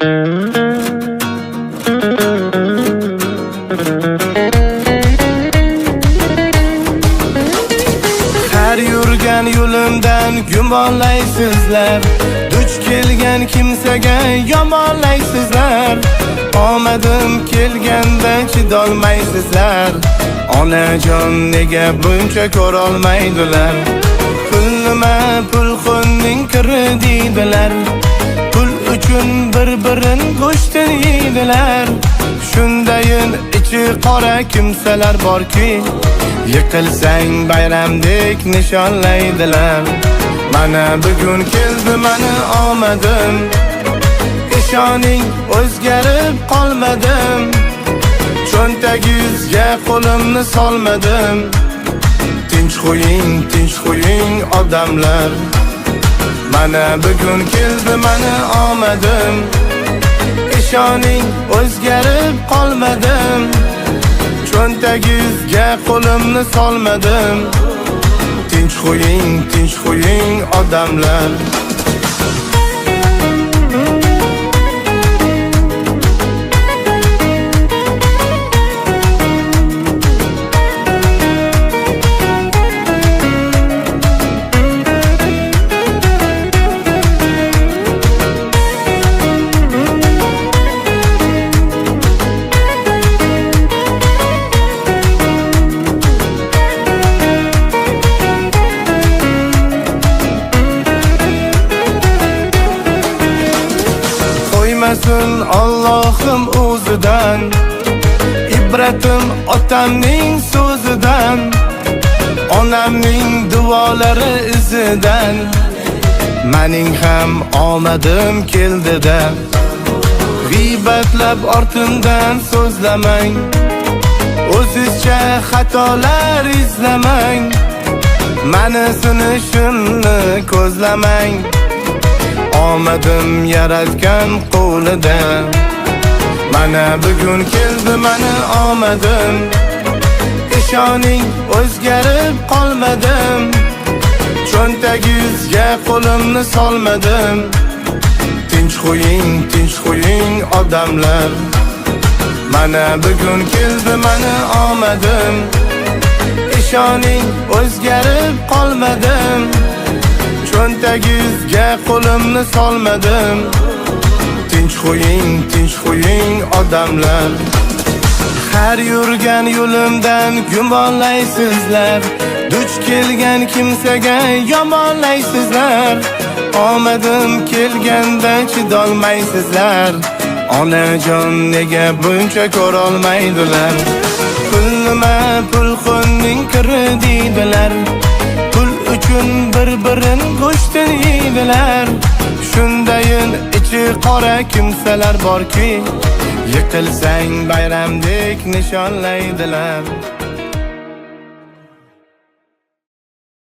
Her yurgan yo'limdan gumonlaysizlar, duch kelgan kimsaga yomonlaysizlar. Omadim kelganda chidolmaysizlar, onajon nega buncha ko'rolmaydilar. Pulnima pulxonning kiri deydilar, pul uchun bir-birin go'shtini yeydilar. Shundayin ichi qora kimsalar borki, yiqilsang bayramdek nishonlaydilar. Mana bugun keldi mani omadim, ishoning o'zgarib qolmadim. Cho'ntagingizga qo'limni solmadim. Tinch qo'ying odamlar. Mana bugun keldi mani omadim, ishoning o'zgarib qolmadim. Cho'ntagingizga qo'limni solmadim. Tinch qo'ying odamlar. Allohim o'zidan, ibratim otamning so'zidan, onamning duolari izidan. Mening ham omadim keldida, g'iybatlab ortimdan so'zlamang, o'zizcha xatolar izlamang. Meni sinishimni ko'zlamang, omadim yaratgan qo'lida. Mana bugun keldi mani omadim, ishoning o'zgarib qolmadim. Cho'ntagingizga qo'limni solmadim. Tinch qo'ying odamlar. Mana bugun keldi mani omadim, ishoning o'zgarib qolmadim. Cho'ntagingizga qo'limni solmadim. Tinch qo'ying odamlar. Har yurgan yo'limdan gumonlaysizlar, duch kelgan kimsaga yomonlaysizlar. Omadim kelganda chidolmaysizlar, onajon nega buncha ko'rolmaydilar. Pulnima pulxonning kiri deydilar, pul uchun bir-birin go'shtini yeydilar. Shundayin ichi qora kimsalar borki, yiqilsang bayramdek nishonlaydilar.